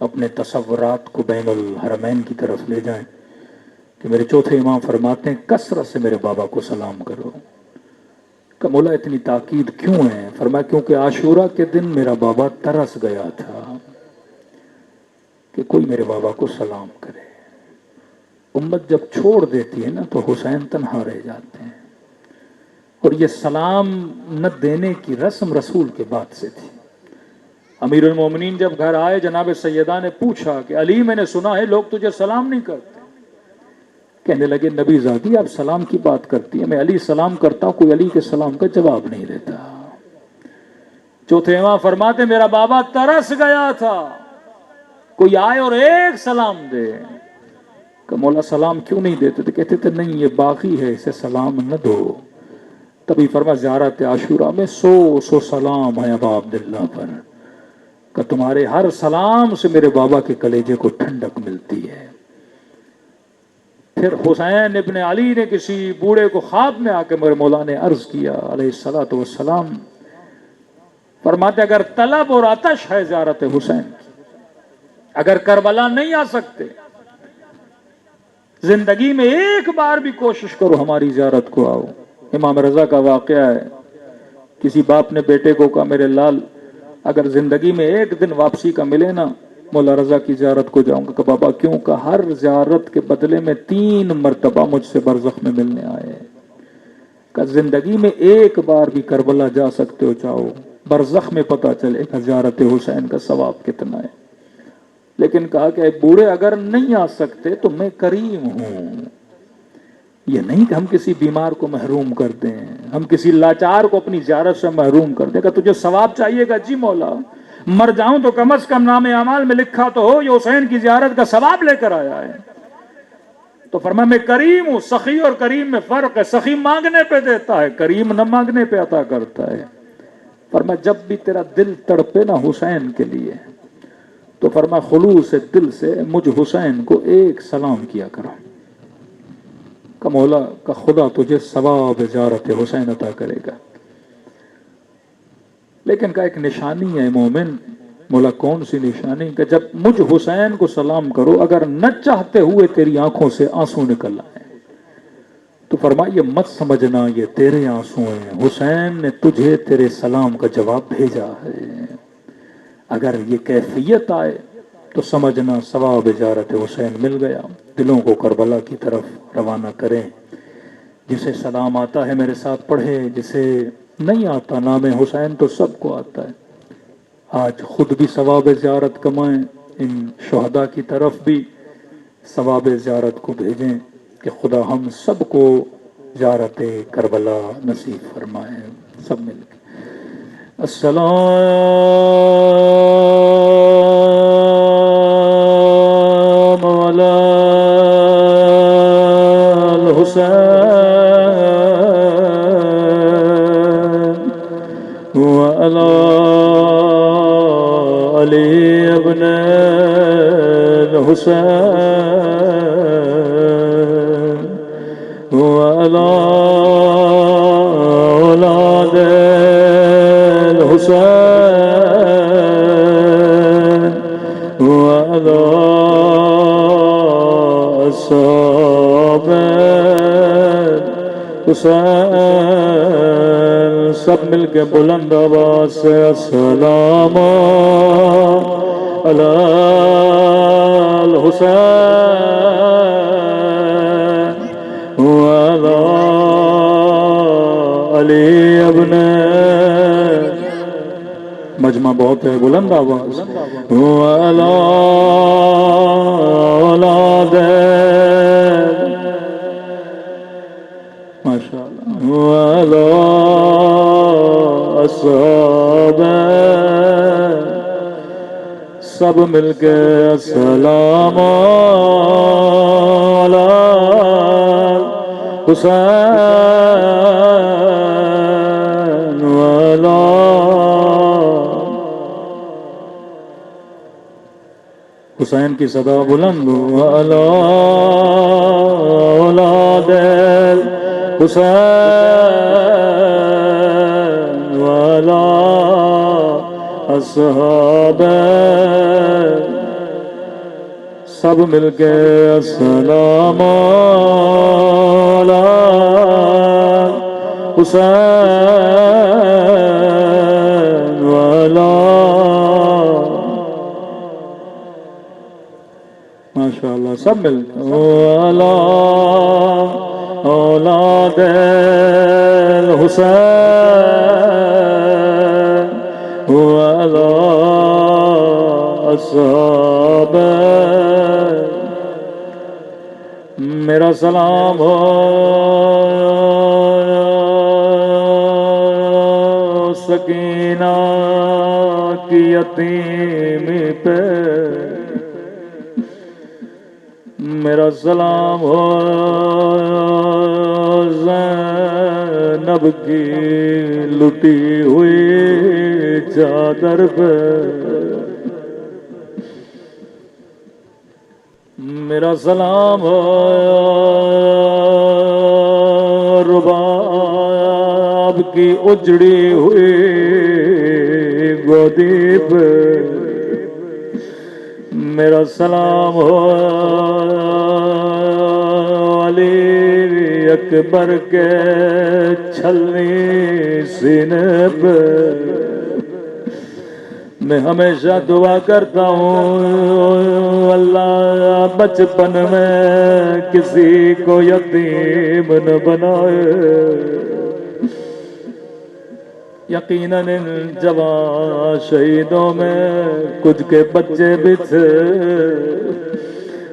اپنے تصورات کو بین الحرمین کی طرف لے جائیں کہ میرے چوتھے امام فرماتے ہیں کثرت سے میرے بابا کو سلام کرو. کہ مولا اتنی تاکید کیوں ہے؟ فرمایا کیونکہ عاشورہ کے دن میرا بابا ترس گیا تھا کہ کوئی میرے بابا کو سلام کرے. امت جب چھوڑ دیتی ہے نا تو حسین تنہا رہ جاتے ہیں. اور یہ سلام نہ دینے کی رسم رسول کے بعد سے تھی. امیر المومنین جب گھر آئے جناب سیدہ نے پوچھا کہ علی میں نے سنا ہے لوگ تجھے سلام نہیں کرتے. کہنے لگے نبی زادی آپ سلام کی بات کرتی ہیں، میں علی سلام کرتا ہوں کوئی علی کے سلام کا جواب نہیں دیتا. چوتھے امام فرماتے میرا بابا ترس گیا تھا کوئی آئے اور ایک سلام دے. کہ مولا سلام کیوں نہیں دیتے تھے؟ کہتے تھے نہیں یہ باقی ہے اسے سلام نہ دو. تبھی فرما زیارت عاشورہ میں 100 سلام ہے ابا عبداللہ پر کہ تمہارے ہر سلام سے میرے بابا کے کلیجے کو ٹھنڈک ملتی ہے. پھر حسین ابن علی نے کسی بوڑھے کو خواب میں آ کے میرے مولا نے عرض کیا علیہ الصلوۃ والسلام، فرماتے اگر طلب اور آتش ہے زیارت حسین کی، اگر کربلا نہیں آ سکتے زندگی میں ایک بار بھی کوشش کرو ہماری زیارت کو آؤ. امام رضا کا واقعہ ہے، کسی باپ نے بیٹے کو کہا میرے لال اگر زندگی میں ایک دن واپسی کا ملے نا مولا رضا کی زیارت کو جاؤں گا. کہ بابا کیوں؟ کہ ہر زیارت کے بدلے میں 3 مرتبہ مجھ سے برزخ میں ملنے آئے. کہ زندگی میں ایک بار بھی کربلا جا سکتے ہو جاؤ، برزخ میں پتہ چلے کہ زیارت حسین کا ثواب کتنا ہے. لیکن کہا کہ بوڑھے اگر نہیں آ سکتے تو میں کریم ہوں. یہ نہیں کہ ہم کسی بیمار کو محروم کر دیں، ہم کسی لاچار کو اپنی زیارت سے محروم کر دیں. کہ تجھے ثواب چاہیے گا؟ جی مولا مر جاؤں تو کم از کم نام اعمال میں لکھا تو ہو یہ حسین کی زیارت کا ثواب لے کر آیا ہے. تو فرمایا میں کریم ہوں. سخی اور کریم میں فرق ہے، سخی مانگنے پہ دیتا ہے، کریم نہ مانگنے پہ عطا کرتا ہے. فرمایا جب بھی تیرا دل تڑپے نا حسین کے لیے تو فرمایا خلوص دل سے مجھ حسین کو ایک سلام کیا کرو کہ مولا کا خدا تجھے ثواب زیارت حسین عطا کرے گا. لیکن کا ایک نشانی ہے مومن، مولا کون سی نشانی؟ کہ جب مجھ حسین کو سلام کرو اگر نہ چاہتے ہوئے تیری آنکھوں سے آنسو نکل آئے تو فرمائیے مت سمجھنا یہ تیرے آنسو ہیں، حسین نے تجھے تیرے سلام کا جواب بھیجا ہے. اگر یہ کیفیت آئے تو سمجھنا ثواب زیارت حسین مل گیا. دلوں کو کربلا کی طرف روانہ کریں. جسے سلام آتا ہے میرے ساتھ پڑھے، جسے نہیں آتا نام حسین تو سب کو آتا ہے. آج خود بھی ثواب زیارت کمائیں، ان شہداء کی طرف بھی ثواب زیارت کو بھیجیں کہ خدا ہم سب کو زیارت کربلا نصیب فرمائے. سب مل کے السلام علی الحسین وعلی علی ابن الحسین وعلی اولاد الحسین وعلی اصحاب حسین. سب مل کے بلند آواز سے السلام علی الحسین وعلی علی ابن. مجمع بہت ہے، بلند آواز. وعلی اولاد ماشاءاللہ وعلی اصحاب. سب مل کے السلام علی حسین وعلی حسین کی صدا بلند. وعلی اولاد حسین وعلی اصحاب سب مل کے السلام علی حسین والا ماشاء اللہ سب مل کے والا اولاد الحسین والا اصحاب میرا سلام ہو سکینہ کی یتیمی پہ میرا سلام ہو زینب کی لٹی ہوئی چادر پہ میرا سلام ہو رباب کی اجڑی ہوئی گودی پہ میرا سلام ہو علی اکبر کے چھلنی سینے پہ میں ہمیشہ دعا کرتا ہوں اللہ بچپن میں کسی کو یتیم نہ بنائے یقیناً ان جوان شہیدوں میں کچھ کے بچے بھی تھے